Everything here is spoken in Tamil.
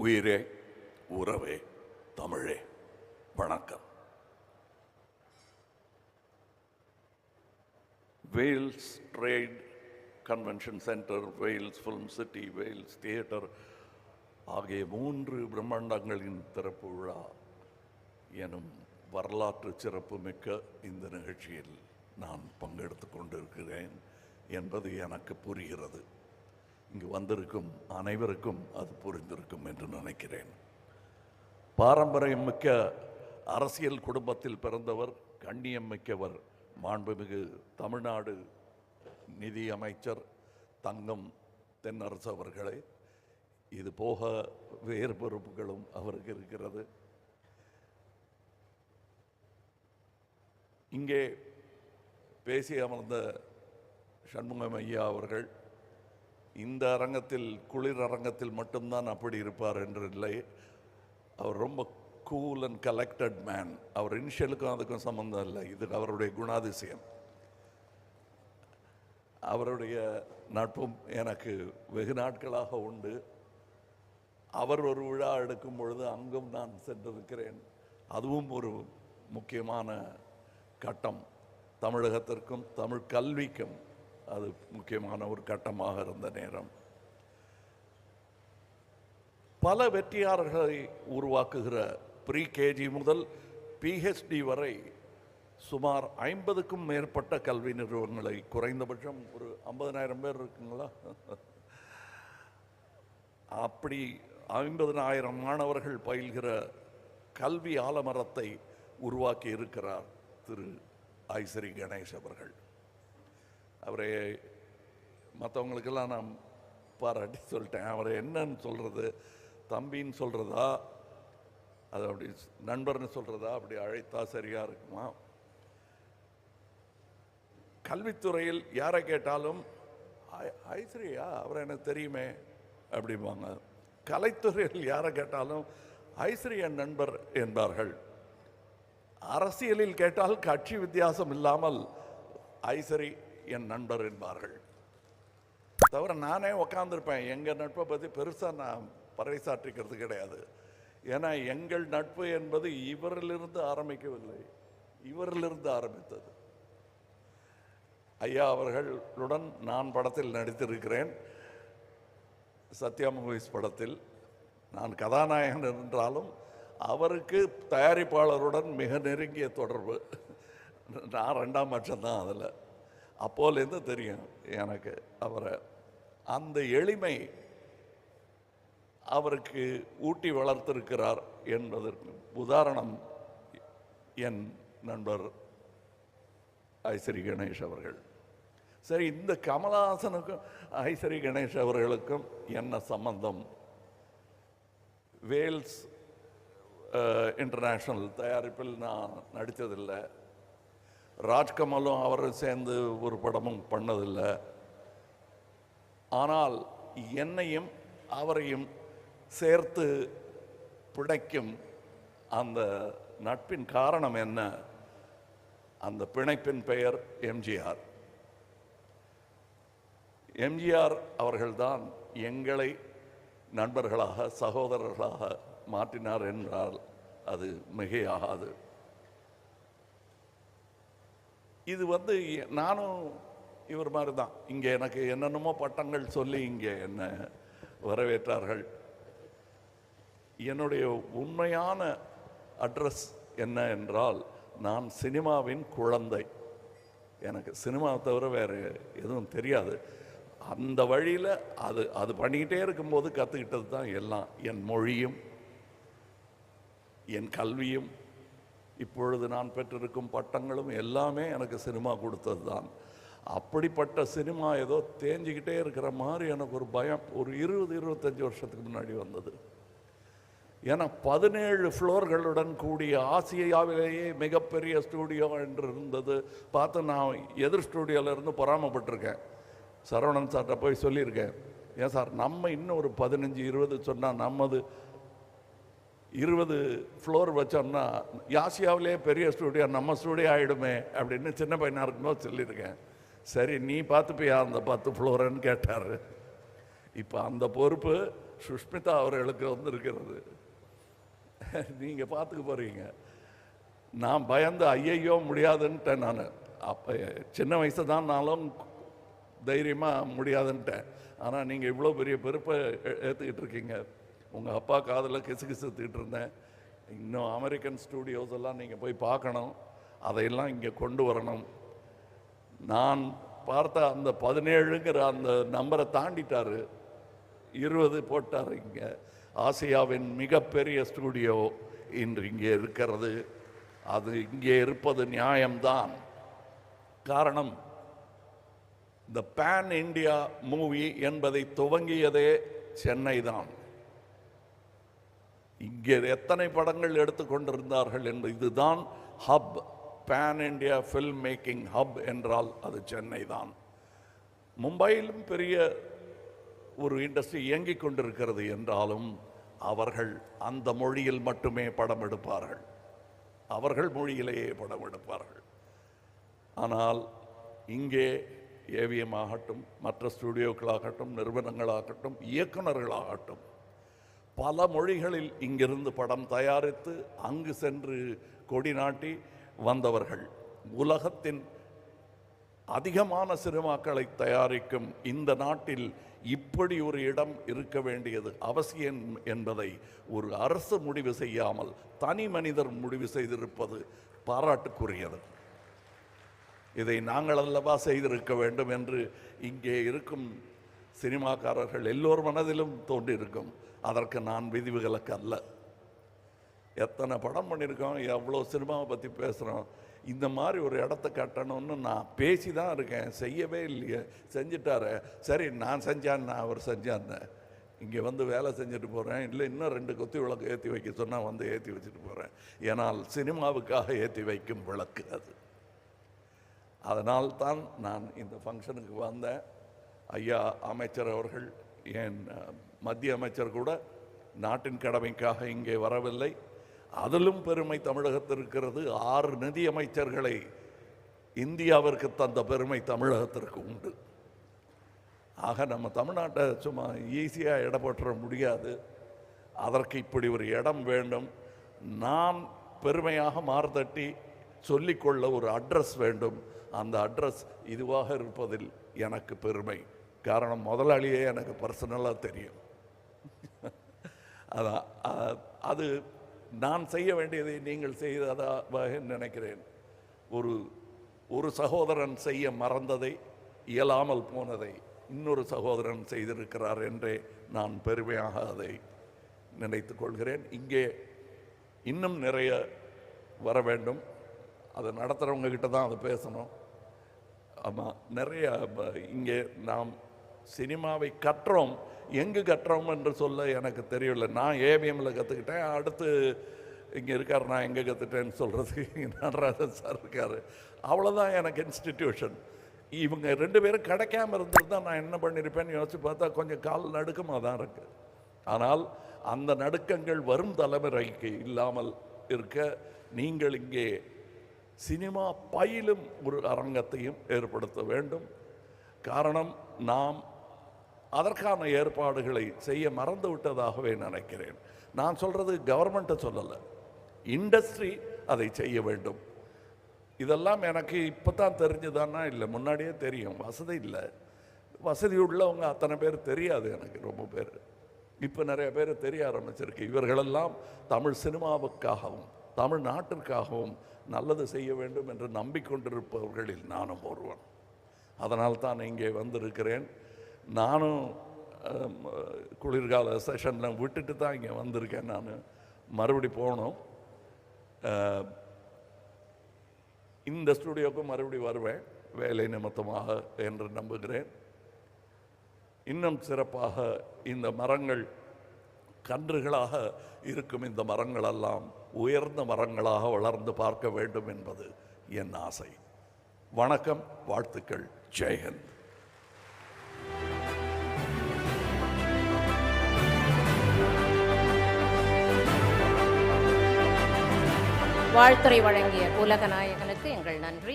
உயிரே உறவே தமிழே வணக்கம். Vels trade convention centre, Vels film city, Vels theatre ஆகிய 3 பிரம்மாண்டங்களின் திறப்பு விழா எனும் வரலாற்று சிறப்பு மிக்க இந்த நிகழ்ச்சியில் நான் பங்கெடுத்து கொண்டிருக்கிறேன் என்பது எனக்கு புரிகிறது. இங்கு வந்திருக்கும் அனைவருக்கும் அது புரிந்திருக்கும் என்று நினைக்கிறேன். பாரம்பரியம் மிக்க அரசியல் குடும்பத்தில் பிறந்தவர், கண்ணியம் மிக்கவர், மாண்புமிகு தமிழ்நாடு நிதி அமைச்சர் தங்கம் தென்னரசு அவர்களே. இது போக வேறு பொறுப்புகளும் அவருக்கு இருக்கிறது. இங்கே பேசி அமர்ந்த சண்முகம் ஐயா அவர்கள் இந்த அரங்கத்தில், குளிர் அரங்கத்தில் மட்டும்தான் அப்படி இருப்பார் என்று இல்லை. அவர் ரொம்ப கூல் அண்ட் கலெக்டட் மேன். அவர் இனிஷியலுக்கும் அதுக்கும் சம்பந்தம் இல்லை, இது அவருடைய குணாதிசயம். அவருடைய நட்பும் எனக்கு வெகு நாட்களாக உண்டு. அவர் ஒரு விழா எடுக்கும் பொழுது அங்கும் நான் சென்றிருக்கிறேன். அதுவும் ஒரு முக்கியமான கட்டம். தமிழகத்திற்கும் தமிழ் கல்விக்கும் அது முக்கியமான ஒரு கட்டமாக இருந்த நேரம். பல வெற்றியாளர்களை உருவாக்குகிற ப்ரீ கேஜி முதல் PhD வரை சுமார் 50க்கும் மேற்பட்ட கல்வி நிறுவனங்களை, குறைந்தபட்சம் ஒரு 50,000 பேர் இருக்குங்களா, அப்படி 50,000 மாணவர்கள் பயில்கிற கல்வி ஆலமரத்தை உருவாக்கி இருக்கிறார் திரு ஐஸ்ரீ கணேஷ் அவர்கள். அவரை மற்றவங்களுக்கெல்லாம் நான் பாராட்டி சொல்லிட்டேன். அவரை என்னன்னு சொல்கிறது, தம்பின்னு சொல்கிறதா, அது அப்படி நண்பர்னு சொல்கிறதா, அப்படி அழைத்தா சரியாக இருக்குமா? கல்வித்துறையில் யாரை கேட்டாலும் ஐஸ்ரீயா, அவரை எனக்கு தெரியுமே அப்படிம்பாங்க. கலைத்துறையில் யாரை கேட்டாலும் ஐஸ்ரீ என் நண்பர் என்பார்கள். அரசியலில் கேட்டால் கட்சி வித்தியாசம் இல்லாமல் ஐஸ்ரீ என் நண்பர் என்பார்கள். தவிர நானே உக்காந்துருப்பேன். எங்கள் நட்பை பற்றி பெருசாக நான் பறைசாற்றிக்கிறது கிடையாது. ஏன்னா எங்கள் நட்பு என்பது இவரிலிருந்து ஆரம்பிக்கவில்லை, இவரிலிருந்து ஆரம்பித்தது. ஐயா அவர்களுடன் நான் படத்தில் நடித்திருக்கிறேன். சத்யா மூவிஸ் படத்தில் நான் கதாநாயகன் என்றாலும் அவருக்கு தயாரிப்பாளருடன் மிக நெருங்கிய தொடர்பு. நான் 2ஆம் பட்சம்தான் அதில். அப்போலேருந்து தெரியும் எனக்கு அவரை. அந்த எளிமை அவருக்கு ஊட்டி வளர்த்திருக்கிறார் என்பதற்கு உதாரணம் என் நண்பர் ஐஸ்ரீ கணேஷ் அவர்கள். சரி, இந்த கமலஹாசனுக்கும் ஐஸ்ரீ கணேஷ் அவர்களுக்கும் என்ன சம்பந்தம்? வேல்ஸ் இன்டர்நேஷ்னல் தயாரிப்பில் நான் நடித்ததில்லை. ராஜ்கமலும் அவரும் சேர்ந்து ஒரு படமும் பண்ணதில்லை. ஆனால் என்னையும் அவரையும் சேர்த்து பிணைக்கும் அந்த நட்பின் காரணம் என்ன? அந்த பிணைப்பின் பெயர் எம்ஜிஆர். எம்ஜிஆர் அவர்கள்தான் எங்களை நண்பர்களாக, சகோதரர்களாக மாற்றினார் என்றால் அது மிகையாகாது. இது நானும் இவர் மாதிரி தான். இங்கே எனக்கு என்னென்னமோ பட்டங்கள் சொல்லி இங்கே என்ன வரவேற்றார்கள். என்னுடைய உண்மையான அட்ரஸ் என்ன என்றால், நான் சினிமாவின் குழந்தை. எனக்கு சினிமாவை தவிர வேறு எதுவும் தெரியாது. அந்த வழியில் அது பண்ணிக்கிட்டே இருக்கும்போது கற்றுக்கிட்டது தான் எல்லாம். என் மொழியும் என் கல்வியும் இப்பொழுது நான் பெற்றிருக்கும் பட்டங்களும் எல்லாமே எனக்கு சினிமா கொடுத்தது தான். அப்படிப்பட்ட சினிமா ஏதோ தேஞ்சிக்கிட்டே இருக்கிற மாதிரி எனக்கு ஒரு பயம் ஒரு 20-25 வருஷத்துக்கு முன்னாடி வந்தது. ஏன்னா 17 ஃப்ளோர்களுடன் கூடிய ஆசியாவிலேயே மிகப்பெரிய ஸ்டூடியோ என்று இருந்தது. பார்த்து நான் எதிர் ஸ்டூடியோவிலேருந்து பொறாமப்பட்டிருக்கேன். சரவணன் சார்கிட்ட போய் சொல்லியிருக்கேன், ஏன் சார் நம்ம இன்னும் ஒரு 15-20 சொன்னால் நம்மது 20 ஃப்ளோர் வச்சோம்னா ஆசியாவிலே பெரிய ஸ்டூடியோ நம்ம ஸ்டூடியோ ஆகிடுமே அப்படின்னு சின்ன பையனாக இருக்கும்போது சொல்லியிருக்கேன். சரி, நீ பார்த்துப்பியா அந்த 10 ஃப்ளோருன்னு கேட்டார். இப்போ அந்த பொறுப்பு சுஷ்மிதா அவர்களுக்கு வந்திருக்கிறது. நீங்கள் பார்த்துக்க போகிறீங்க. நான் பயந்து ஐயையோ முடியாதுன்ட்டேன். நான் அப்போ சின்ன வயசு தான் நானும் தைரியமாக முடியாதுன்ட்டேன். ஆனால் நீங்கள் இவ்வளோ பெரிய பொறுப்பை ஏற்றுக்கிட்டு இருக்கீங்க. உங்கள் அப்பா காதில் கிசுகிசுத்துக்கிட்டு இருந்தேன். இன்னும் அமெரிக்கன் ஸ்டூடியோஸ் எல்லாம் நீங்கள் போய் பார்க்கணும், அதையெல்லாம் இங்கே கொண்டு வரணும். நான் பார்த்த அந்த 17ங்கிற அந்த நம்பரை தாண்டிட்டார், 20 போட்டார். இங்கே ஆசியாவின் மிகப்பெரிய ஸ்டூடியோ இன்று இங்கே இருக்கிறது. அது இங்கே இருப்பது நியாயம்தான். காரணம், இந்த பேன் இண்டியா மூவி என்பதை துவங்கியதே சென்னை தான். இங்கே எத்தனை படங்கள் எடுத்துக்கொண்டிருந்தார்கள் என்பது, இதுதான் hub. Pan India film making hub என்றால் அது சென்னை தான். மும்பையிலும் பெரிய ஒரு இண்டஸ்ட்ரி இயங்கிக் கொண்டிருக்கிறது என்றாலும் அவர்கள் அந்த மொழியில் மட்டுமே படம் எடுப்பார்கள், அவர்கள் மொழியிலேயே படம் எடுப்பார்கள். ஆனால் இங்கே ஏவிஎம் ஆகட்டும், மற்ற ஸ்டூடியோக்களாகட்டும், நிறுவனங்களாகட்டும், இயக்குநர்களாகட்டும், பல மொழிகளில் இங்கிருந்து படம் தயாரித்து அங்கு சென்று கொடி நாட்டி வந்தவர்கள். உலகத்தின் அதிகமான சினிமாக்களை தயாரிக்கும் இந்த நாட்டில் இப்படி ஒரு இடம் இருக்க வேண்டியது அவசியம் என்பதை ஒரு அரசு முடிவு செய்யாமல் தனி மனிதர் முடிவு செய்திருப்பது பாராட்டுக்குரியது. இதை நாங்கள் அல்லவா செய்திருக்க வேண்டும் என்று இங்கே இருக்கும் சினிமாக்காரர்கள் எல்லோர் மனதிலும் தோன்றியிருக்கும். அதற்கு நான் விதிவிலக்கு அல்ல. எத்தனை படம் பண்ணியிருக்கோம், எவ்வளோ சினிமாவை பற்றி பேசுகிறோம். இந்த மாதிரி ஒரு இடத்த கட்டணும்னு நான் பேசி தான் இருக்கேன், செய்யவே இல்லையே. செஞ்சிட்டாரு, சரி நான் செஞ்சான்னு அவர் செஞ்சான்னு இங்கே வந்து வேலை செஞ்சுட்டு போகிறேன். இல்லை இன்னும் 2 கொத்தி விளக்கு ஏற்றி வைக்க சொன்னால் வந்து ஏற்றி வச்சுட்டு போகிறேன். ஏன்னால் சினிமாவுக்காக ஏற்றி வைக்கும் விளக்கு அது. அதனால்தான் நான் இந்த ஃபங்க்ஷனுக்கு வந்தேன். ஐயா அமைச்சர் அவர்கள், என் மத்திய அமைச்சர் கூட நாட்டின் கடமைக்காக இங்கே வரவில்லை. அதிலும் பெருமை தமிழகத்தில் இருக்கிறது. 6 நிதி அமைச்சர்களை இந்தியாவிற்கு தந்த பெருமை தமிழகத்திற்கு உண்டு. ஆக நம்ம தமிழ்நாட்டை சும்மா ஈஸியாக இடம் போட்டுற முடியாது. அதற்கு இப்படி ஒரு இடம் வேண்டும். நான் பெருமையாக மார்தட்டி சொல்லிக்கொள்ள ஒரு அட்ரஸ் வேண்டும். அந்த அட்ரஸ் இதுவாக இருப்பதில் எனக்கு பெருமை. காரணம், முதலாளியே எனக்கு பர்சனலாக தெரியும். அதான் அது நான் செய்ய வேண்டியதை நீங்கள் செய்ததாக நினைக்கிறேன். ஒரு சகோதரன் செய்ய மறந்ததை, இயலாமல் போனதை இன்னொரு சகோதரன் செய்திருக்கிறார் என்றே நான் பெருமையாக அதை நினைத்து கொள்கிறேன். இங்கே இன்னும் நிறைய வர வேண்டும். அதை நடத்துகிறவங்க கிட்ட தான் அதை பேசணும். ஆமாம், நிறைய இங்கே நாம் சினிமாவை கற்றோம். எங்கு கற்றோம் என்று சொல்ல எனக்கு தெரியல. நான் ஏவிஎம்மில் கற்றுக்கிட்டேன். அடுத்து இங்கே இருக்கார், நான் எங்கே கற்றுட்டேன்னு சொல்கிறதுக்கு நடராஜன் சார் இருக்கார். அவ்வளோதான் எனக்கு இன்ஸ்டிடியூஷன். இவங்க 2 பேரும் கிடைக்காம இருந்திருந்தால் நான் என்ன பண்ணியிருப்பேன்னு யோசிச்சு பார்த்தா கொஞ்சம் கால் நடுக்கமாக தான் இருக்குது. ஆனால் அந்த நடுக்கங்கள் வரும் தலைமுறைக்கு இல்லாமல் இருக்க நீங்கள் இங்கே சினிமா பயிலும் ஒரு அரங்கத்தையும் ஏற்படுத்த வேண்டும். காரணம், நாம் அதற்கான ஏற்பாடுகளை செய்ய மறந்து விட்டதாகவே நினைக்கிறேன். நான் சொல்கிறது கவர்மெண்ட்டை சொல்லலை, இண்டஸ்ட்ரி அதை செய்ய வேண்டும். இதெல்லாம் எனக்கு இப்போ தான் தெரிஞ்சுதான்னா இல்லை, முன்னாடியே தெரியும். வசதி இல்லை, வசதி உள்ளவங்க அத்தனை பேர் தெரியாது எனக்கு. ரொம்ப பேர் இப்போ நிறைய பேர் தெரிய ஆரம்பிச்சிருக்கு. இவர்களெல்லாம் தமிழ் சினிமாவுக்காகவும் தமிழ்நாட்டிற்காகவும் நல்லது செய்ய வேண்டும் என்று நம்பிக்கொண்டிருப்பவர்களில் நானும் ஒருவன். அதனால் தான் இங்கே வந்திருக்கிறேன். நானும் குளிர்கால செஷனில் விட்டுட்டு தான் இங்கே வந்திருக்கேன். நான் மறுபடி போகணும். இந்த ஸ்டூடியோவுக்கு மறுபடி வருவேன் வேலை நிமித்தமாக என்று நம்புகிறேன். இன்னும் சிறப்பாக இந்த மரங்கள் கன்றுகளாக இருக்கும். இந்த மரங்களெல்லாம் உயர்ந்த மரங்களாக வளர்ந்து பார்க்க வேண்டும் என்பது என் ஆசை. வணக்கம், வாழ்த்துக்கள், ஜெயஹிந்த். வாழ்த்துரை வழங்கிய உலகநாயகனுக்கு எங்கள் நன்றி.